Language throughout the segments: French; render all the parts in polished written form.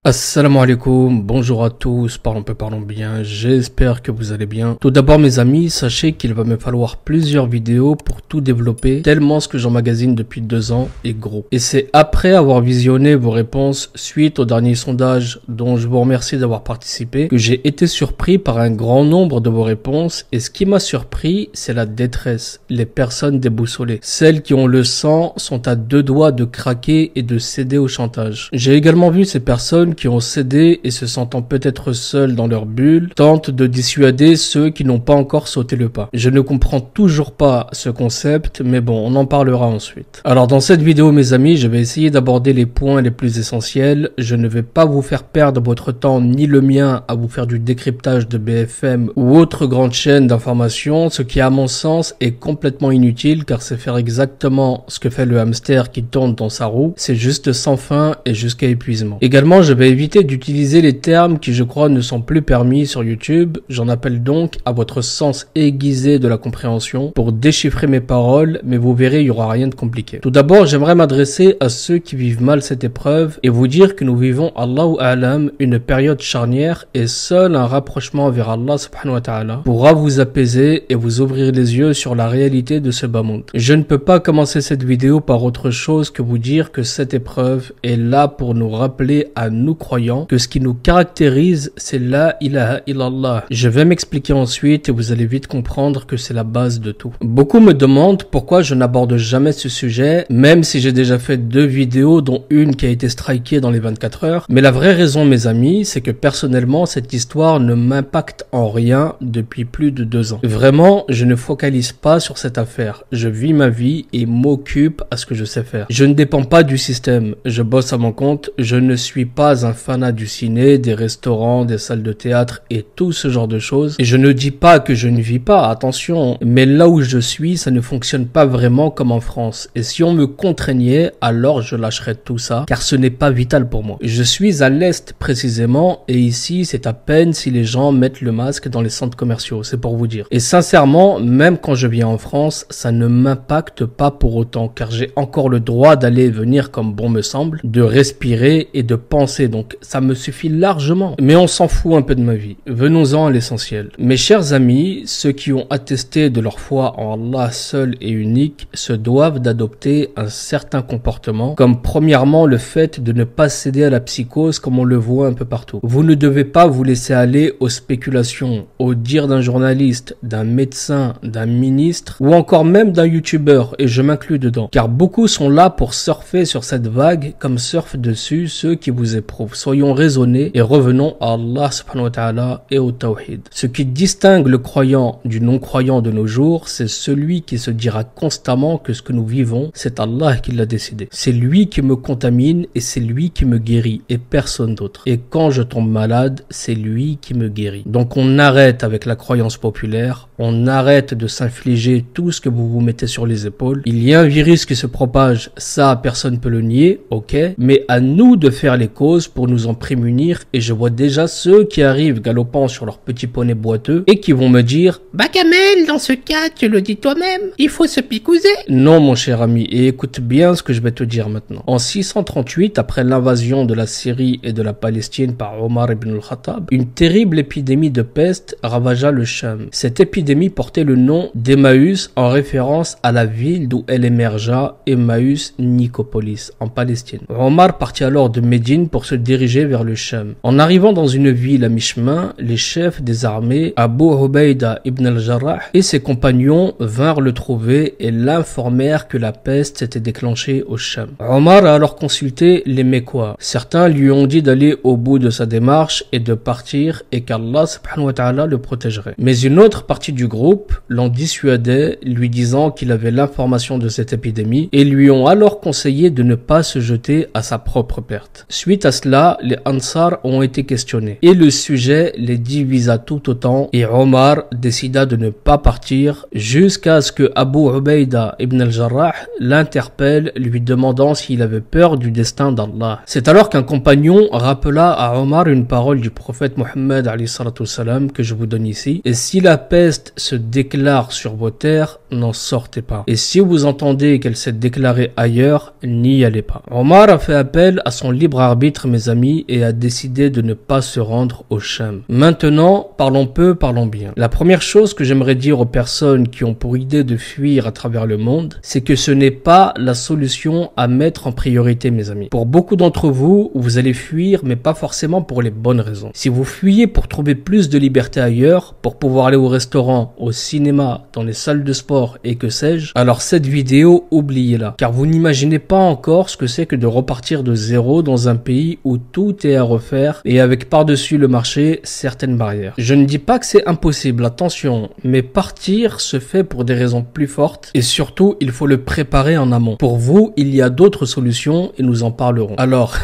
Assalamu alaikum, bonjour à tous, parlons bien, j'espère que vous allez bien. Tout d'abord mes amis, sachez qu'il va me falloir plusieurs vidéos pour tout développer, tellement ce que j'emmagasine depuis 2 ans est gros. Et c'est après avoir visionné vos réponses suite au dernier sondage dont je vous remercie d'avoir participé, que j'ai été surpris par un grand nombre de vos réponses. Et ce qui m'a surpris, c'est la détresse, les personnes déboussolées. Celles qui ont le sang sont à 2 doigts de craquer et de céder au chantage. J'ai également vu ces personnes qui ont cédé et se sentant peut-être seuls dans leur bulle, tentent de dissuader ceux qui n'ont pas encore sauté le pas. Je ne comprends toujours pas ce concept, mais bon, on en parlera ensuite. Alors dans cette vidéo mes amis, je vais essayer d'aborder les points les plus essentiels. Je ne vais pas vous faire perdre votre temps ni le mien à vous faire du décryptage de BFM ou autre grande chaîne d'information, ce qui à mon sens est complètement inutile car c'est faire exactement ce que fait le hamster qui tourne dans sa roue. C'est juste sans fin et jusqu'à épuisement. Également, je vais éviter d'utiliser les termes qui je crois ne sont plus permis sur YouTube. J'en appelle donc à votre sens aiguisé de la compréhension pour déchiffrer mes paroles, mais vous verrez, il n'y aura rien de compliqué. Tout d'abord, j'aimerais m'adresser à ceux qui vivent mal cette épreuve et vous dire que nous vivons, Allahu A'lam, une période charnière et seul un rapprochement vers Allah subhanahu wa ta'ala pourra vous apaiser et vous ouvrir les yeux sur la réalité de ce bas monde. Je ne peux pas commencer cette vidéo par autre chose que vous dire que cette épreuve est là pour nous rappeler à nous croyants que ce qui nous caractérise, c'est la ilaha illallah. Je vais m'expliquer ensuite et vous allez vite comprendre que c'est la base de tout. Beaucoup me demandent pourquoi je n'aborde jamais ce sujet, même si j'ai déjà fait 2 vidéos, dont une qui a été strikée dans les 24 heures. Mais la vraie raison, mes amis, c'est que personnellement, cette histoire ne m'impacte en rien depuis plus de 2 ans. Vraiment, je ne focalise pas sur cette affaire. Je vis ma vie et m'occupe à ce que je sais faire. Je ne dépends pas du système. Je bosse à mon compte. Je ne suis pas un fanat du ciné, des restaurants, des salles de théâtre et tout ce genre de choses. Et je ne dis pas que je ne vis pas, attention. Mais là où je suis, ça ne fonctionne pas vraiment comme en France. Et si on me contraignait, alors je lâcherais tout ça, car ce n'est pas vital pour moi. Je suis à l'Est précisément, et ici c'est à peine si les gens mettent le masque dans les centres commerciaux, c'est pour vous dire. Et sincèrement, même quand je viens en France, ça ne m'impacte pas pour autant, car j'ai encore le droit d'aller et venir comme bon me semble, de respirer et de penser, donc ça me suffit largement. Mais on s'en fout un peu de ma vie. Venons-en à l'essentiel. Mes chers amis, ceux qui ont attesté de leur foi en Allah seul et unique se doivent d'adopter un certain comportement, comme premièrement le fait de ne pas céder à la psychose comme on le voit un peu partout. Vous ne devez pas vous laisser aller aux spéculations, aux dires d'un journaliste, d'un médecin, d'un ministre ou encore même d'un youtubeur, et je m'inclus dedans, car beaucoup sont là pour surfer sur cette vague comme surfent dessus ceux qui vous éprouvent. Soyons raisonnés et revenons à Allah subhanahu wa ta'ala et au tawhid. Ce qui distingue le croyant du non-croyant de nos jours, c'est celui qui se dira constamment que ce que nous vivons, c'est Allah qui l'a décidé. C'est lui qui me contamine et c'est lui qui me guérit et personne d'autre. Et quand je tombe malade, c'est lui qui me guérit. Donc on arrête avec la croyance populaire, on arrête de s'infliger tout ce que vous vous mettez sur les épaules. Il y a un virus qui se propage, ça personne peut le nier, ok, mais à nous de faire les causes pour nous en prémunir. Et je vois déjà ceux qui arrivent galopant sur leur petit poney boiteux et qui vont me dire « Bah Kamel, dans ce cas, tu le dis toi-même, il faut se picouser !» Non mon cher ami, et écoute bien ce que je vais te dire maintenant. En 638, après l'invasion de la Syrie et de la Palestine par Omar ibn al-Khattab, une terrible épidémie de peste ravagea le Cham. Cette épidémie portait le nom d'Emmaüs en référence à la ville d'où elle émergea, Emmaüs Nicopolis, en Palestine. Omar partit alors de Médine pour se diriger vers le Cham. En arrivant dans une ville à mi-chemin, les chefs des armées, Abu Ubaïda ibn al-Jarrah et ses compagnons vinrent le trouver et l'informèrent que la peste s'était déclenchée au Cham. Omar a alors consulté les Mécois. Certains lui ont dit d'aller au bout de sa démarche et de partir et qu'Allah subhanahu wa ta'ala le protégerait. Mais une autre partie du groupe l'en dissuadait, lui disant qu'il avait l'information de cette épidémie et lui ont alors conseillé de ne pas se jeter à sa propre perte. Suite à cela, les Ansar ont été questionnés et le sujet les divisa tout autant et Omar décida de ne pas partir jusqu'à ce que Abu Ubaïda ibn al-Jarrah l'interpelle, lui demandant s'il avait peur du destin d'Allah. C'est alors qu'un compagnon rappela à Omar une parole du prophète Mohammed alayhi salatu wassalam que je vous donne ici. Et si la peste se déclare sur vos terres, n'en sortez pas. Et si vous entendez qu'elle s'est déclarée ailleurs, n'y allez pas. Omar a fait appel à son libre arbitre mes amis et a décidé de ne pas se rendre au Sham. Maintenant, parlons peu, parlons bien. La première chose que j'aimerais dire aux personnes qui ont pour idée de fuir à travers le monde, c'est que ce n'est pas la solution à mettre en priorité, mes amis. Pour beaucoup d'entre vous, vous allez fuir, mais pas forcément pour les bonnes raisons. Si vous fuyez pour trouver plus de liberté ailleurs, pour pouvoir aller au restaurant, au cinéma, dans les salles de sport et que sais-je, alors cette vidéo, oubliez-la. Car vous n'imaginez pas encore ce que c'est que de repartir de zéro dans un pays où tout est à refaire et avec par-dessus le marché certaines barrières. Je ne dis pas que c'est impossible, attention, mais partir se fait pour des raisons plus fortes et surtout il faut le préparer en amont. Pour vous, il y a d'autres solutions et nous en parlerons. Alors,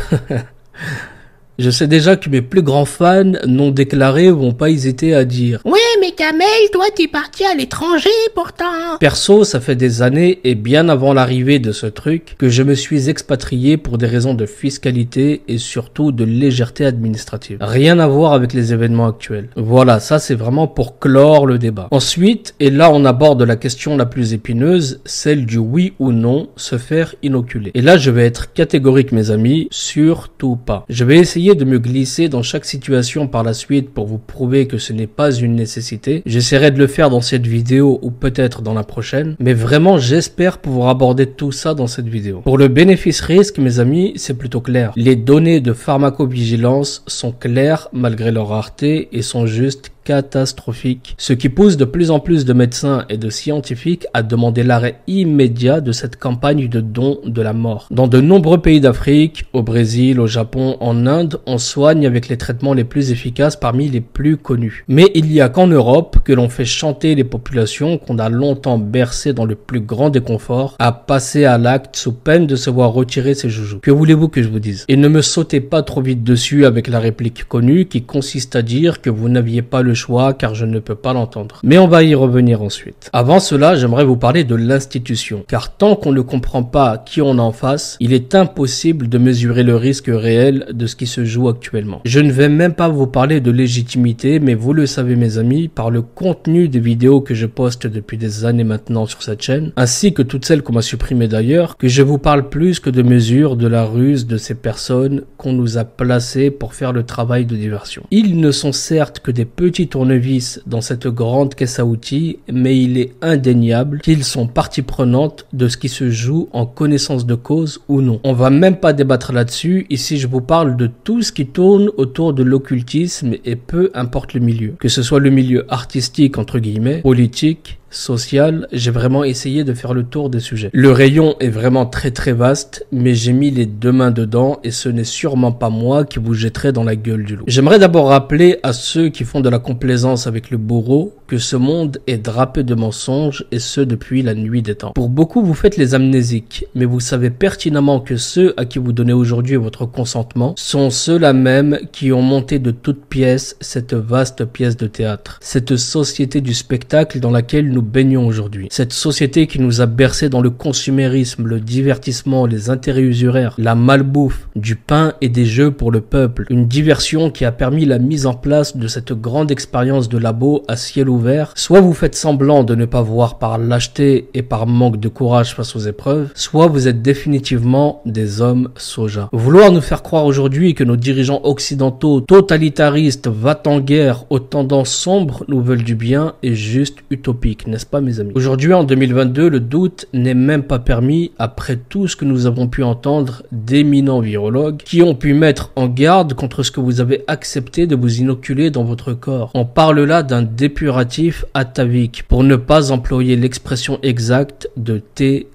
je sais déjà que mes plus grands fans non déclarés vont pas hésiter à dire « Ouais, mais Kamel, toi t'es parti à l'étranger pourtant !» Perso, ça fait des années et bien avant l'arrivée de ce truc que je me suis expatrié pour des raisons de fiscalité et surtout de légèreté administrative. Rien à voir avec les événements actuels. Voilà, ça c'est vraiment pour clore le débat. Ensuite, et là on aborde la question la plus épineuse, celle du oui ou non se faire inoculer. Et là je vais être catégorique mes amis, surtout pas. Je vais essayer de me glisser dans chaque situation par la suite pour vous prouver que ce n'est pas une nécessité. J'essaierai de le faire dans cette vidéo ou peut-être dans la prochaine, mais vraiment j'espère pouvoir aborder tout ça dans cette vidéo. Pour le bénéfice-risque, mes amis, c'est plutôt clair. Les données de pharmacovigilance sont claires malgré leur rareté et sont juste catastrophique, ce qui pousse de plus en plus de médecins et de scientifiques à demander l'arrêt immédiat de cette campagne de don de la mort. Dans de nombreux pays d'Afrique, au Brésil, au Japon, en Inde, on soigne avec les traitements les plus efficaces parmi les plus connus. Mais il y a qu'en Europe que l'on fait chanter les populations qu'on a longtemps bercées dans le plus grand déconfort à passer à l'acte sous peine de se voir retirer ses joujoux. Que voulez-vous que je vous dise? Et ne me sautez pas trop vite dessus avec la réplique connue qui consiste à dire que vous n'aviez pas le choix car je ne peux pas l'entendre. Mais on va y revenir ensuite. Avant cela, j'aimerais vous parler de l'institution. Car tant qu'on ne comprend pas qui on a en face, il est impossible de mesurer le risque réel de ce qui se joue actuellement. Je ne vais même pas vous parler de légitimité, mais vous le savez mes amis, par le contenu des vidéos que je poste depuis des années maintenant sur cette chaîne, ainsi que toutes celles qu'on m'a supprimées d'ailleurs, que je vous parle plus que de mesures de la ruse de ces personnes qu'on nous a placées pour faire le travail de diversion. Ils ne sont certes que des petits tournevis dans cette grande caisse à outils, mais il est indéniable qu'ils sont partie prenante de ce qui se joue en connaissance de cause ou non. On va même pas débattre là-dessus, ici je vous parle de tout ce qui tourne autour de l'occultisme et peu importe le milieu. Que ce soit le milieu artistique entre guillemets, politique, social, j'ai vraiment essayé de faire le tour des sujets. Le rayon est vraiment très vaste, mais j'ai mis les deux mains dedans et ce n'est sûrement pas moi qui vous jetterai dans la gueule du loup. J'aimerais d'abord rappeler à ceux qui font de la complaisance avec le bourreau que ce monde est drapé de mensonges et ce depuis la nuit des temps. Pour beaucoup, vous faites les amnésiques, mais vous savez pertinemment que ceux à qui vous donnez aujourd'hui votre consentement sont ceux-là même qui ont monté de toutes pièces cette vaste pièce de théâtre, cette société du spectacle dans laquelle nous baignons aujourd'hui. Cette société qui nous a bercés dans le consumérisme, le divertissement, les intérêts usuraires, la malbouffe, du pain et des jeux pour le peuple. Une diversion qui a permis la mise en place de cette grande expérience de labo à ciel ouvert. Soit vous faites semblant de ne pas voir par lâcheté et par manque de courage face aux épreuves, soit vous êtes définitivement des hommes soja. Vouloir nous faire croire aujourd'hui que nos dirigeants occidentaux, totalitaristes, va-t-en-guerre aux tendances sombres nous veulent du bien est juste utopique, n'est-ce pas mes amis? Aujourd'hui en 2022, le doute n'est même pas permis après tout ce que nous avons pu entendre d'éminents virologues qui ont pu mettre en garde contre ce que vous avez accepté de vous inoculer dans votre corps. On parle là d'un dépuratif atavique, pour ne pas employer l'expression exacte de TG,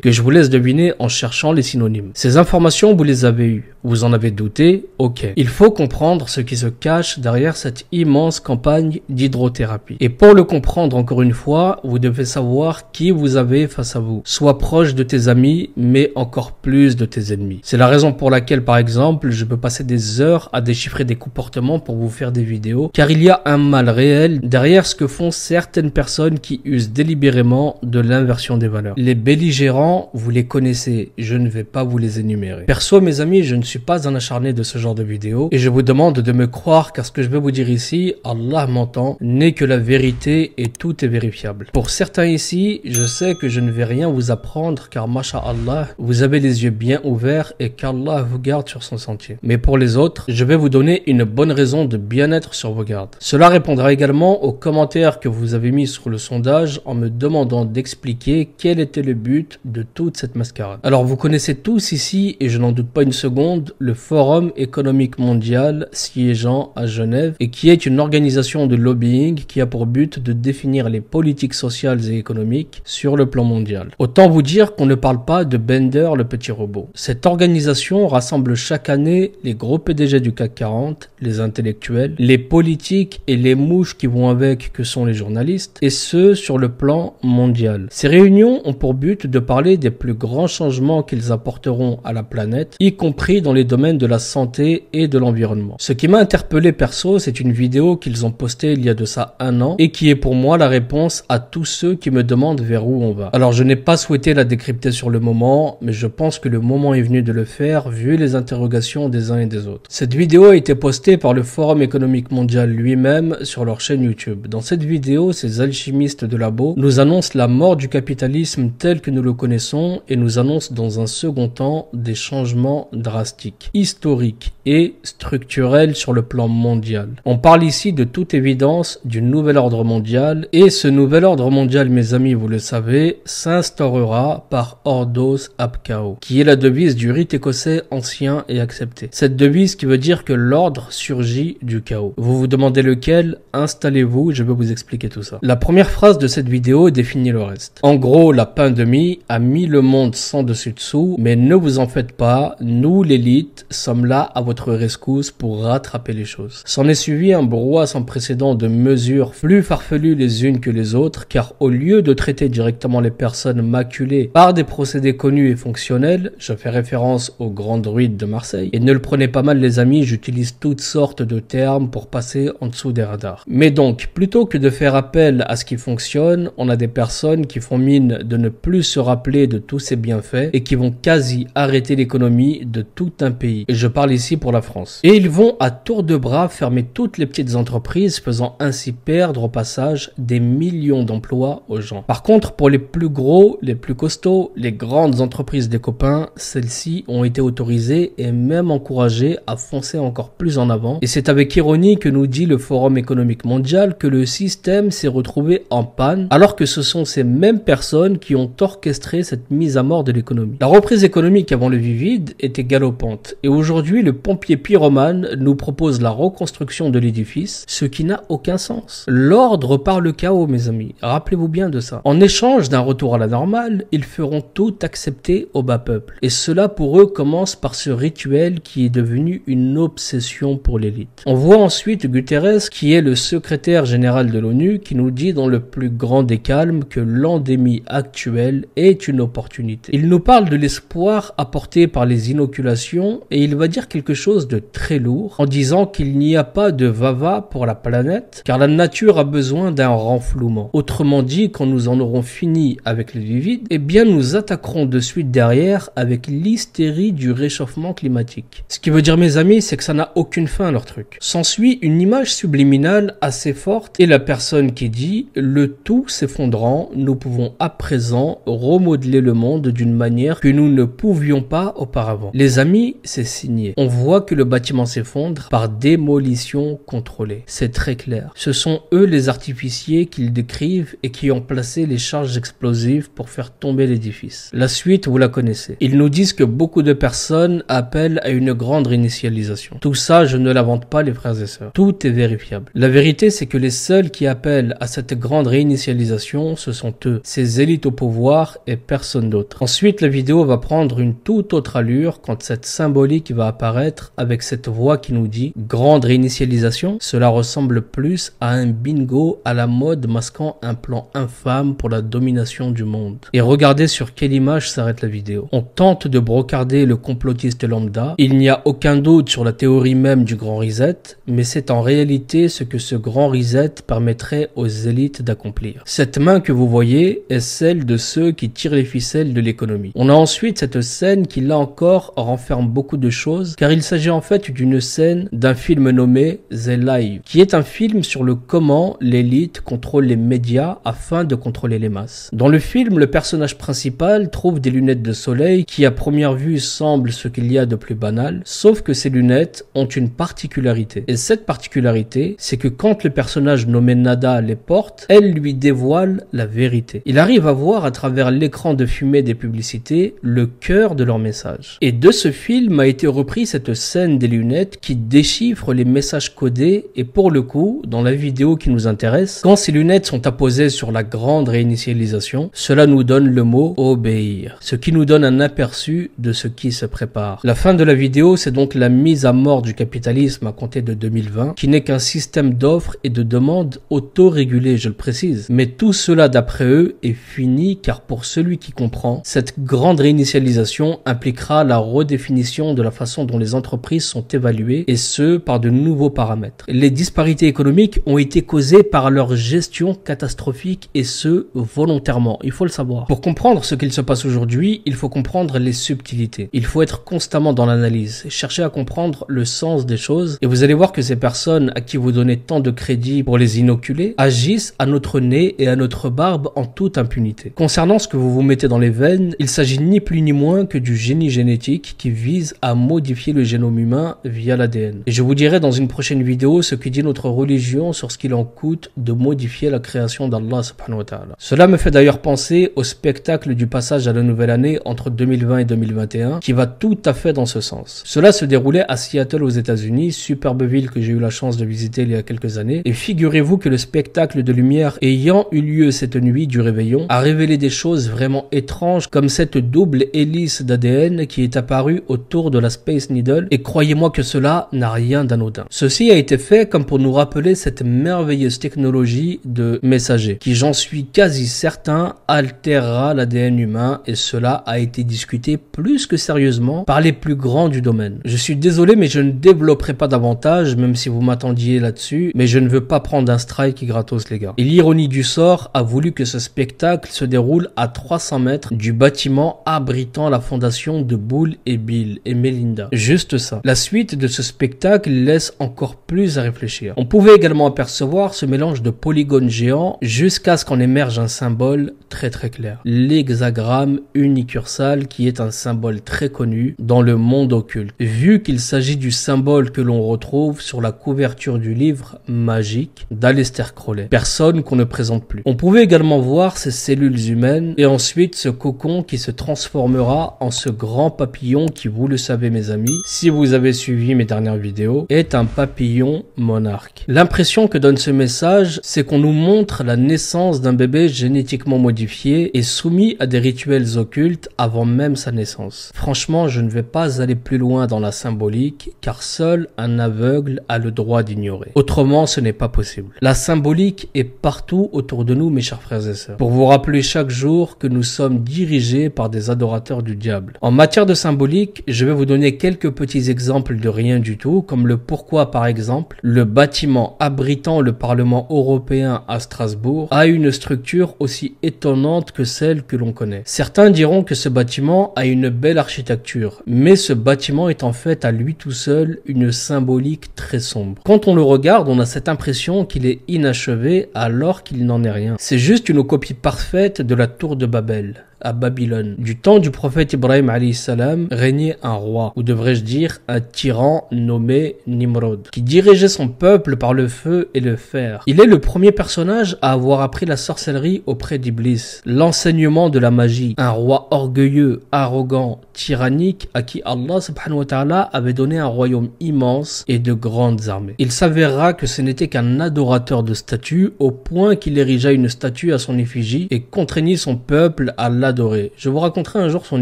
que je vous laisse deviner en cherchant les synonymes. Ces informations, vous les avez eues. Vous en avez douté? Ok. Il faut comprendre ce qui se cache derrière cette immense campagne d'hydrothérapie. Et pour le comprendre encore une fois, vous devez savoir qui vous avez face à vous. Sois proche de tes amis, mais encore plus de tes ennemis. C'est la raison pour laquelle, par exemple, je peux passer des heures à déchiffrer des comportements pour vous faire des vidéos, car il y a un mal réel derrière ce que font certaines personnes qui usent délibérément de l'inversion des valeurs. Les belligérants belligérants, vous les connaissez, je ne vais pas vous les énumérer. Perso mes amis, je ne suis pas un acharné de ce genre de vidéo et je vous demande de me croire car ce que je vais vous dire ici, Allah m'entend, n'est que la vérité et tout est vérifiable. Pour certains ici, je sais que je ne vais rien vous apprendre car masha'Allah, vous avez les yeux bien ouverts et qu'Allah vous garde sur son sentier. Mais pour les autres, je vais vous donner une bonne raison de bien être sur vos gardes. Cela répondra également aux commentaires que vous avez mis sur le sondage en me demandant d'expliquer quel était le but de toute cette mascarade. Alors vous connaissez tous ici, et je n'en doute pas une seconde, le Forum économique mondial siégeant à Genève et qui est une organisation de lobbying qui a pour but de définir les politiques sociales et économiques sur le plan mondial. Autant vous dire qu'on ne parle pas de Bender le petit robot. Cette organisation rassemble chaque année les gros PDG du CAC 40, les intellectuels, les politiques et les mouches qui vont avec que sont les journalistes, et ce sur le plan mondial. Ces réunions ont pour but de parler des plus grands changements qu'ils apporteront à la planète, y compris dans les domaines de la santé et de l'environnement. Ce qui m'a interpellé perso, c'est une vidéo qu'ils ont postée il y a de ça 1 an et qui est pour moi la réponse à tous ceux qui me demandent vers où on va. Alors je n'ai pas souhaité la décrypter sur le moment, mais je pense que le moment est venu de le faire vu les interrogations des uns et des autres. Cette vidéo a été postée par le Forum économique mondial lui-même sur leur chaîne YouTube. Dans cette vidéo, ces alchimistes de labo nous annoncent la mort du capitalisme tel que nous le connaissons et nous annoncent dans un second temps des changements drastiques, historiques et structurels sur le plan mondial. On parle ici de toute évidence du nouvel ordre mondial et ce nouvel ordre mondial, mes amis, vous le savez, s'instaurera par Ordos ab Chao, qui est la devise du rite écossais ancien et accepté. Cette devise qui veut dire que l'ordre surgit du chaos. Vous vous demandez lequel? Installez-vous, je vais vous expliquer tout ça. La première phrase de cette vidéo définit le reste. En gros, la pandémie a mis le monde sans dessus-dessous, mais ne vous en faites pas, nous l'élite sommes là à votre rescousse pour rattraper les choses. S'en est suivi un brouhaha sans précédent de mesures plus farfelues les unes que les autres, car au lieu de traiter directement les personnes maculées par des procédés connus et fonctionnels, je fais référence aux grands druides de Marseille, et ne le prenez pas mal les amis, j'utilise toutes sortes de termes pour passer en dessous des radars. Mais donc, plutôt que de faire appel à ce qui fonctionne, on a des personnes qui font mine de ne plus se rappeler de tous ces bienfaits et qui vont quasi arrêter l'économie de tout un pays. Et je parle ici pour la France. Et ils vont à tour de bras fermer toutes les petites entreprises, faisant ainsi perdre au passage des millions d'emplois aux gens. Par contre, pour les plus gros, les plus costauds, les grandes entreprises des copains, celles-ci ont été autorisées et même encouragées à foncer encore plus en avant. Et c'est avec ironie que nous dit le Forum économique mondial que le système s'est retrouvé en panne, alors que ce sont ces mêmes personnes qui ont orchestré cette mise à mort de l'économie. La reprise économique avant le vide était galopante. Et aujourd'hui, le pompier pyromane nous propose la reconstruction de l'édifice, ce qui n'a aucun sens. L'ordre par le chaos, mes amis. Rappelez-vous bien de ça. En échange d'un retour à la normale, ils feront tout accepter au bas peuple. Et cela pour eux commence par ce rituel qui est devenu une obsession pour l'élite. On voit ensuite Guterres, qui est le secrétaire général de l'ONU, qui nous dit dans le plus grand des calmes que l'endémie actuelle est une opportunité. Il nous parle de l'espoir apporté par les inoculations et il va dire quelque chose de très lourd en disant qu'il n'y a pas de va-va pour la planète car la nature a besoin d'un renflouement. Autrement dit, quand nous en aurons fini avec les vivides, eh bien nous attaquerons de suite derrière avec l'hystérie du réchauffement climatique. Ce qui veut dire, mes amis, c'est que ça n'a aucune fin leur truc. S'ensuit une image subliminale assez forte et la personne qui dit « Le tout s'effondrant, nous pouvons à présent remodeler le monde d'une manière que nous ne pouvions pas auparavant. » Les amis, c'est signé. On voit que le bâtiment s'effondre par démolition contrôlée. C'est très clair. Ce sont eux les artificiers qu'ils décrivent et qui ont placé les charges explosives pour faire tomber l'édifice. La suite, vous la connaissez. Ils nous disent que beaucoup de personnes appellent à une grande réinitialisation. Tout ça, je ne l'invente pas, les frères et sœurs. Tout est vérifiable. La vérité, c'est que les seuls qui appellent à cette grande réinitialisation, ce sont eux, ces élites au pouvoir et personne d'autre. Ensuite, la vidéo va prendre une toute autre allure quand cette symbolique va apparaître avec cette voix qui nous dit « Grande réinitialisation ». Cela ressemble plus à un bingo à la mode masquant un plan infâme pour la domination du monde. Et regardez sur quelle image s'arrête la vidéo. On tente de brocarder le complotiste lambda. Il n'y a aucun doute sur la théorie même du grand reset, mais c'est en réalité ce que ce grand reset permettrait aux élites d'accomplir. Cette main que vous voyez est celle de ceux qui qui tire les ficelles de l'économie. On a ensuite cette scène qui là encore renferme beaucoup de choses, car il s'agit en fait d'une scène d'un film nommé The Live, qui est un film sur le comment l'élite contrôle les médias afin de contrôler les masses. Dans le film, le personnage principal trouve des lunettes de soleil qui à première vue semblent ce qu'il y a de plus banal, sauf que ces lunettes ont une particularité. Et cette particularité, c'est que quand le personnage nommé Nada les porte, elle lui dévoile la vérité. Il arrive à voir à travers l'écran de fumée des publicités le cœur de leur message. Et de ce film a été repris cette scène des lunettes qui déchiffre les messages codés, et pour le coup, dans la vidéo qui nous intéresse, quand ces lunettes sont apposées sur la grande réinitialisation, cela nous donne le mot obéir, ce qui nous donne un aperçu de ce qui se prépare. La fin de la vidéo, c'est donc la mise à mort du capitalisme à compter de 2020, qui n'est qu'un système d'offres et de demandes autorégulé, je le précise. Mais tout cela, d'après eux, est fini, car pour celui qui comprend, cette grande réinitialisation impliquera la redéfinition de la façon dont les entreprises sont évaluées, et ce, par de nouveaux paramètres. Les disparités économiques ont été causées par leur gestion catastrophique, et ce, volontairement. Il faut le savoir. Pour comprendre ce qu'il se passe aujourd'hui, il faut comprendre les subtilités. Il faut être constamment dans l'analyse, chercher à comprendre le sens des choses, et vous allez voir que ces personnes à qui vous donnez tant de crédit pour les inoculer agissent à notre nez et à notre barbe en toute impunité. Concernant ce que vous vous mettez dans les veines, il s'agit ni plus ni moins que du génie génétique qui vise à modifier le génome humain via l'ADN. Et je vous dirai dans une prochaine vidéo ce que dit notre religion sur ce qu'il en coûte de modifier la création d'Allah subhanahu wa ta'ala. Cela me fait d'ailleurs penser au spectacle du passage à la nouvelle année entre 2020 et 2021 qui va tout à fait dans ce sens. Cela se déroulait à Seattle aux États-Unis, superbe ville que j'ai eu la chance de visiter il y a quelques années, et figurez-vous que le spectacle de lumière ayant eu lieu cette nuit du réveillon a révélé des choses vraiment étranges comme cette double hélice d'ADN qui est apparue autour de la Space Needle, et croyez-moi que cela n'a rien d'anodin. Ceci a été fait comme pour nous rappeler cette merveilleuse technologie de messager qui, j'en suis quasi certain, altérera l'ADN humain, et cela a été discuté plus que sérieusement par les plus grands du domaine. Je suis désolé mais je ne développerai pas davantage, même si vous m'attendiez là-dessus, mais je ne veux pas prendre un strike gratos les gars. Et l'ironie du sort a voulu que ce spectacle se déroule à 300 mètres du bâtiment abritant la fondation de Bull et Bill et Melinda. Juste ça. La suite de ce spectacle laisse encore plus à réfléchir. On pouvait également apercevoir ce mélange de polygones géants jusqu'à ce qu'en émerge un symbole très clair. L'hexagramme unicursal, qui est un symbole très connu dans le monde occulte, vu qu'il s'agit du symbole que l'on retrouve sur la couverture du livre magique d'Aleister Crowley, personne qu'on ne présente plus. On pouvait également voir ces cellules humaines et ensuite ce cocon qui se transformera en ce grand papillon qui, vous le savez mes amis, si vous avez suivi mes dernières vidéos, est un papillon monarque. L'impression que donne ce message, c'est qu'on nous montre la naissance d'un bébé génétiquement modifié et soumis à des rituels occultes avant même sa naissance. Franchement, je ne vais pas aller plus loin dans la symbolique, car seul un aveugle a le droit d'ignorer. Autrement, ce n'est pas possible. La symbolique est partout autour de nous, mes chers frères et sœurs, pour vous rappeler chaque jour que nous sommes dirigés par des adorateurs du diable. En matière de symbolique, je vais vous donner quelques petits exemples de rien du tout, comme le pourquoi par exemple, le bâtiment abritant le Parlement européen à Strasbourg a une structure aussi étonnante que celle que l'on connaît. Certains diront que ce bâtiment a une belle architecture, mais ce bâtiment est en fait à lui tout seul une symbolique très sombre. Quand on le regarde, on a cette impression qu'il est inachevé alors qu'il n'en est rien. C'est juste une copie parfaite de la tour de Babel à Babylone. Du temps du prophète Ibrahim alayhi salam régnait un roi, ou devrais-je dire un tyran nommé Nimrod, qui dirigeait son peuple par le feu et le fer. Il est le premier personnage à avoir appris la sorcellerie auprès d'Iblis, l'enseignement de la magie, un roi orgueilleux, arrogant, tyrannique à qui Allah subhanahu wa ta'ala avait donné un royaume immense et de grandes armées. Il s'avérera que ce n'était qu'un adorateur de statues au point qu'il érigea une statue à son effigie et contraignit son peuple à l'adorer. Je vous raconterai un jour son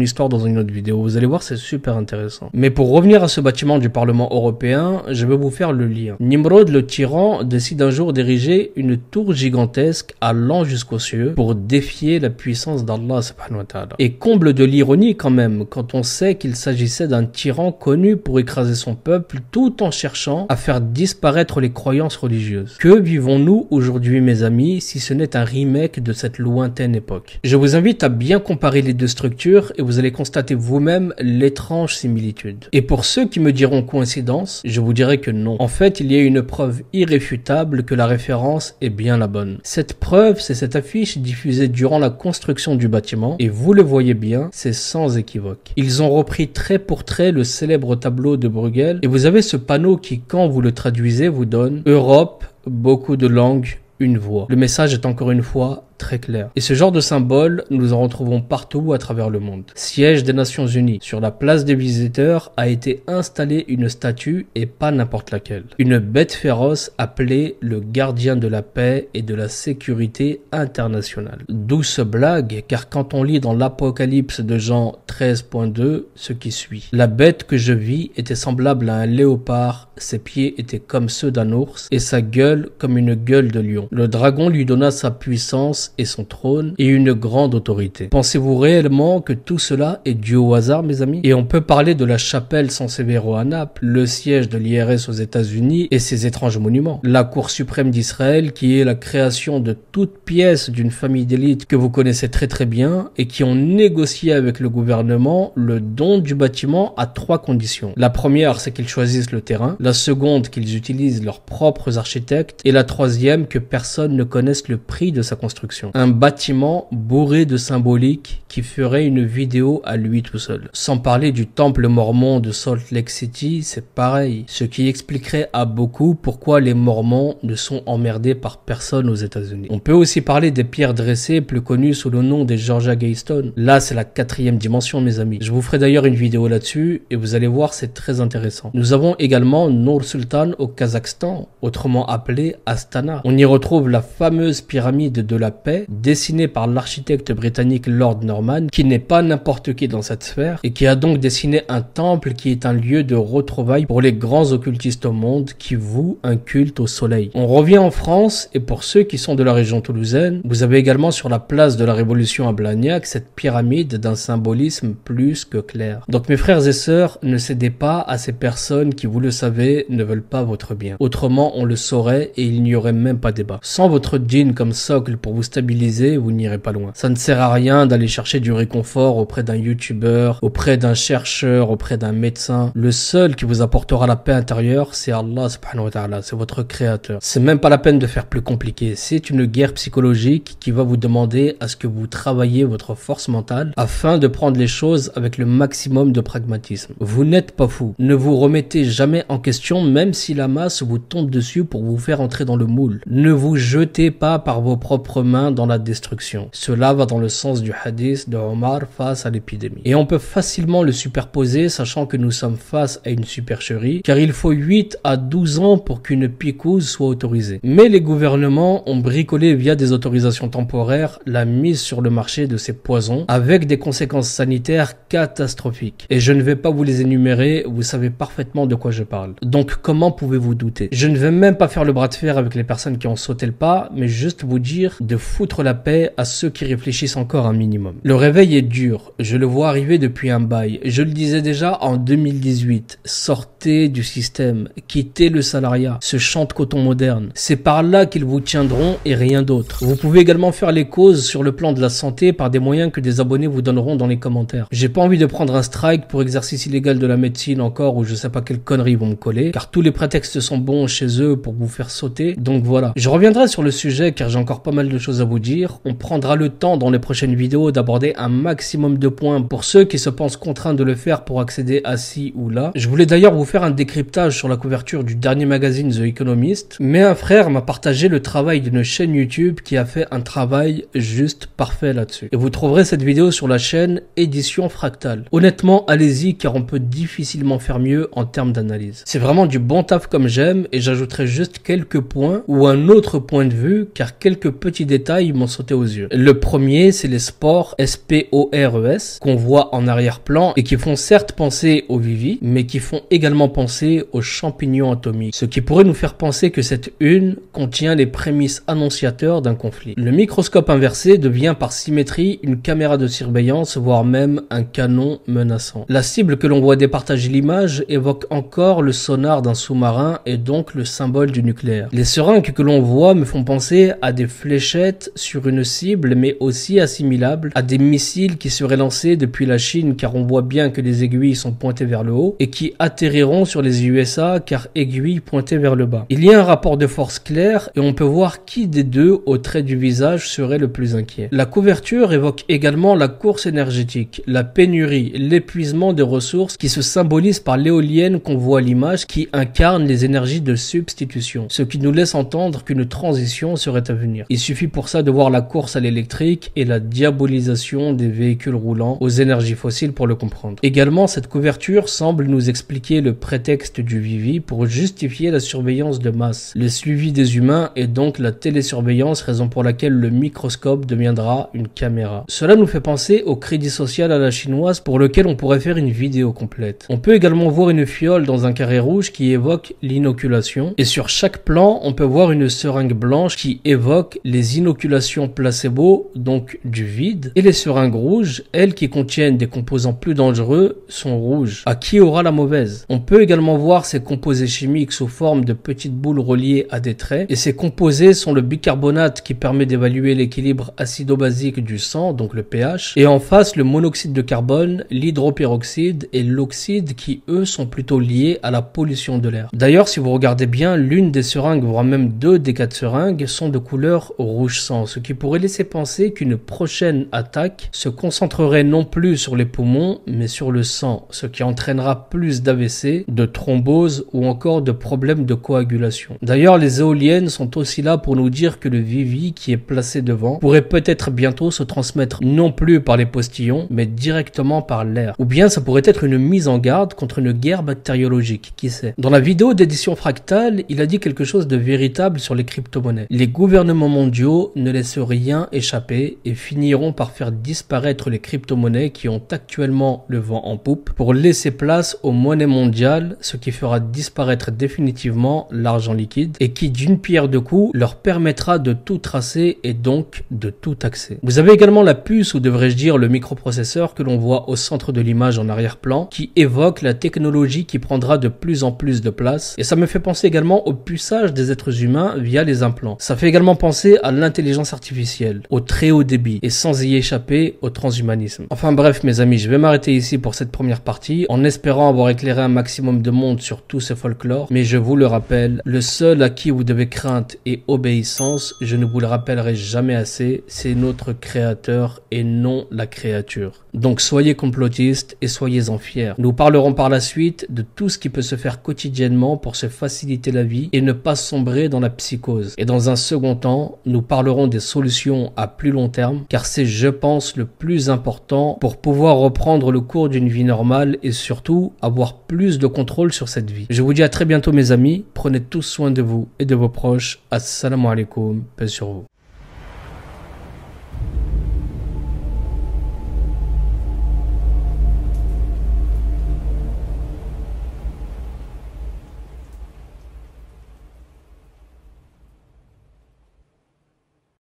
histoire dans une autre vidéo, vous allez voir, c'est super intéressant. Mais pour revenir à ce bâtiment du Parlement européen, je vais vous faire le lien. Nimrod le tyran décide un jour d'ériger une tour gigantesque allant jusqu'aux cieux pour défier la puissance d'Allah subhanahu wa ta'ala. Et comble de l'ironie quand même, quand on sait qu'il s'agissait d'un tyran connu pour écraser son peuple tout en cherchant à faire disparaître les croyances religieuses. Que vivons-nous aujourd'hui mes amis si ce n'est un remake de cette lointaine époque? Je vous invite à bien bien comparer les deux structures et vous allez constater vous-même l'étrange similitude. Et pour ceux qui me diront coïncidence, je vous dirai que non. En fait, il y a une preuve irréfutable que la référence est bien la bonne. Cette preuve, c'est cette affiche diffusée durant la construction du bâtiment et vous le voyez bien, c'est sans équivoque. Ils ont repris trait pour trait le célèbre tableau de Bruegel et vous avez ce panneau qui, quand vous le traduisez, vous donne Europe, beaucoup de langues, une voix. Le message est encore une fois très clair. Et ce genre de symbole, nous en retrouvons partout à travers le monde. Siège des Nations Unies, sur la place des visiteurs a été installée une statue et pas n'importe laquelle. Une bête féroce appelée le gardien de la paix et de la sécurité internationale. Douce blague, car quand on lit dans l'Apocalypse de Jean 13.2 ce qui suit. La bête que je vis était semblable à un léopard, ses pieds étaient comme ceux d'un ours et sa gueule comme une gueule de lion. Le dragon lui donna sa puissance et son trône et une grande autorité. Pensez-vous réellement que tout cela est dû au hasard, mes amis? Et on peut parler de la chapelle San Severo à Naples, le siège de l'IRS aux États-Unis et ses étranges monuments. La Cour suprême d'Israël, qui est la création de toutes pièces d'une famille d'élite que vous connaissez très bien et qui ont négocié avec le gouvernement le don du bâtiment à 3 conditions. La première, c'est qu'ils choisissent le terrain. La seconde, qu'ils utilisent leurs propres architectes. Et la troisième, que personne ne connaisse le prix de sa construction. Un bâtiment bourré de symbolique qui ferait une vidéo à lui tout seul. Sans parler du temple mormon de Salt Lake City, c'est pareil. Ce qui expliquerait à beaucoup pourquoi les mormons ne sont emmerdés par personne aux États-Unis. On peut aussi parler des pierres dressées, plus connues sous le nom des Georgia Gaystone. Là, c'est la 4e dimension, mes amis. Je vous ferai d'ailleurs une vidéo là-dessus et vous allez voir, c'est très intéressant. Nous avons également Nur Sultan au Kazakhstan, autrement appelé Astana. On y retrouve la fameuse pyramide de la paix, dessinée par l'architecte britannique Lord Norman, qui n'est pas n'importe qui dans cette sphère, et qui a donc dessiné un temple qui est un lieu de retrouvailles pour les grands occultistes au monde qui vouent un culte au soleil. On revient en France, et pour ceux qui sont de la région toulousaine, vous avez également sur la place de la Révolution à Blagnac cette pyramide d'un symbolisme plus que clair. Donc mes frères et sœurs, ne cédez pas à ces personnes qui, vous le savez, ne veulent pas votre bien. Autrement, on le saurait et il n'y aurait même pas débat. Sans votre djinn comme socle pour vous stabiliser, vous n'irez pas loin. Ça ne sert à rien d'aller chercher du réconfort auprès d'un youtubeur, auprès d'un chercheur, auprès d'un médecin. Le seul qui vous apportera la paix intérieure, c'est Allah subhanahu wa ta'ala, c'est votre créateur. C'est même pas la peine de faire plus compliqué. C'est une guerre psychologique qui va vous demander à ce que vous travailliez votre force mentale afin de prendre les choses avec le maximum de pragmatisme. Vous n'êtes pas fou. Ne vous remettez jamais en question même si la masse vous tombe dessus pour vous faire entrer dans le moule. Ne vous jetez pas par vos propres main dans la destruction. Cela va dans le sens du hadith de Omar face à l'épidémie. Et on peut facilement le superposer, sachant que nous sommes face à une supercherie, car il faut 8 à 12 ans pour qu'une picouse soit autorisée. Mais les gouvernements ont bricolé via des autorisations temporaires la mise sur le marché de ces poisons, avec des conséquences sanitaires catastrophiques. Et je ne vais pas vous les énumérer, vous savez parfaitement de quoi je parle. Donc comment pouvez-vous douter? Je ne vais même pas faire le bras de fer avec les personnes qui ont sauté le pas, mais juste vous dire de foutre la paix à ceux qui réfléchissent encore un minimum. Le réveil est dur, je le vois arriver depuis un bail. Je le disais déjà en 2018, sortez du système, quittez le salariat, ce champ de coton moderne. C'est par là qu'ils vous tiendront et rien d'autre. Vous pouvez également faire les causes sur le plan de la santé par des moyens que des abonnés vous donneront dans les commentaires. J'ai pas envie de prendre un strike pour exercice illégal de la médecine encore ou je sais pas quelle connerie vont me coller, car tous les prétextes sont bons chez eux pour vous faire sauter. Donc voilà. Je reviendrai sur le sujet car j'ai encore pas mal de choses à vous dire. On prendra le temps dans les prochaines vidéos d'aborder un maximum de points pour ceux qui se pensent contraints de le faire pour accéder à ci ou là. Je voulais d'ailleurs vous faire un décryptage sur la couverture du dernier magazine The Economist, mais un frère m'a partagé le travail d'une chaîne YouTube qui a fait un travail juste parfait là-dessus. Et vous trouverez cette vidéo sur la chaîne Édition Fractale. Honnêtement, allez-y car on peut difficilement faire mieux en termes d'analyse. C'est vraiment du bon taf comme j'aime et j'ajouterai juste quelques points ou un autre point de vue car quelques petits détails m'ont sauté aux yeux. Le premier, c'est les spores SPORES qu'on voit en arrière-plan et qui font certes penser aux vivi, mais qui font également penser aux champignons atomiques. Ce qui pourrait nous faire penser que cette une contient les prémices annonciateurs d'un conflit. Le microscope inversé devient par symétrie une caméra de surveillance, voire même un canon menaçant. La cible que l'on voit départager l'image évoque encore le sonar d'un sous-marin et donc le symbole du nucléaire. Les seringues que l'on voit me font penser à des fléchettes flèchette sur une cible mais aussi assimilable à des missiles qui seraient lancés depuis la Chine car on voit bien que les aiguilles sont pointées vers le haut et qui atterriront sur les USA car aiguilles pointées vers le bas. Il y a un rapport de force clair et on peut voir qui des deux au trait du visage serait le plus inquiet. La couverture évoque également la course énergétique, la pénurie, l'épuisement des ressources qui se symbolise par l'éolienne qu'on voit à l'image qui incarne les énergies de substitution, ce qui nous laisse entendre qu'une transition serait à venir. Il suffit pour ça de voir la course à l'électrique et la diabolisation des véhicules roulants aux énergies fossiles pour le comprendre. Également, cette couverture semble nous expliquer le prétexte du Vivi pour justifier la surveillance de masse, le suivi des humains et donc la télésurveillance, raison pour laquelle le microscope deviendra une caméra. Cela nous fait penser au crédit social à la chinoise pour lequel on pourrait faire une vidéo complète. On peut également voir une fiole dans un carré rouge qui évoque l'inoculation et sur chaque plan on peut voir une seringue blanche qui évoque les inoculations placebo, donc du vide, et les seringues rouges, elles qui contiennent des composants plus dangereux, sont rouges. À qui aura la mauvaise? On peut également voir ces composés chimiques sous forme de petites boules reliées à des traits et ces composés sont le bicarbonate qui permet d'évaluer l'équilibre acido-basique du sang, donc le pH, et en face le monoxyde de carbone, l'hydroperoxyde et l'oxyde qui eux sont plutôt liés à la pollution de l'air. D'ailleurs, si vous regardez bien, l'une des seringues, voire même 2 des 4 seringues sont de couleur rouge sang, ce qui pourrait laisser penser qu'une prochaine attaque se concentrerait non plus sur les poumons, mais sur le sang, ce qui entraînera plus d'AVC, de thrombose ou encore de problèmes de coagulation. D'ailleurs, les éoliennes sont aussi là pour nous dire que le Vivi qui est placé devant pourrait peut-être bientôt se transmettre non plus par les postillons, mais directement par l'air. Ou bien ça pourrait être une mise en garde contre une guerre bactériologique, qui sait. Dans la vidéo d'édition fractale, il a dit quelque chose de véritable sur les crypto-monnaies. Les gouvernements mondiaux ne laissent rien échapper et finiront par faire disparaître les crypto-monnaies qui ont actuellement le vent en poupe pour laisser place aux monnaies mondiales, ce qui fera disparaître définitivement l'argent liquide et qui d'une pierre deux coups leur permettra de tout tracer et donc de tout taxer. Vous avez également la puce, ou devrais-je dire le microprocesseur que l'on voit au centre de l'image en arrière-plan qui évoque la technologie qui prendra de plus en plus de place et ça me fait penser également au puçage des êtres humains via les implants. Ça fait également penser à l'intelligence artificielle, au très haut débit et sans y échapper au transhumanisme. Enfin bref mes amis, je vais m'arrêter ici pour cette première partie en espérant avoir éclairé un maximum de monde sur tout ce folklore, mais je vous le rappelle, le seul à qui vous devez crainte et obéissance, je ne vous le rappellerai jamais assez, c'est notre créateur et non la créature. Donc soyez complotistes et soyez-en fiers. Nous parlerons par la suite de tout ce qui peut se faire quotidiennement pour se faciliter la vie et ne pas sombrer dans la psychose. Et dans un second temps, nous parlerons des solutions à plus long terme, car c'est, je pense, le plus important pour pouvoir reprendre le cours d'une vie normale et surtout avoir plus de contrôle sur cette vie. Je vous dis à très bientôt mes amis, prenez tous soin de vous et de vos proches. Assalamu alaikum, paix sur vous.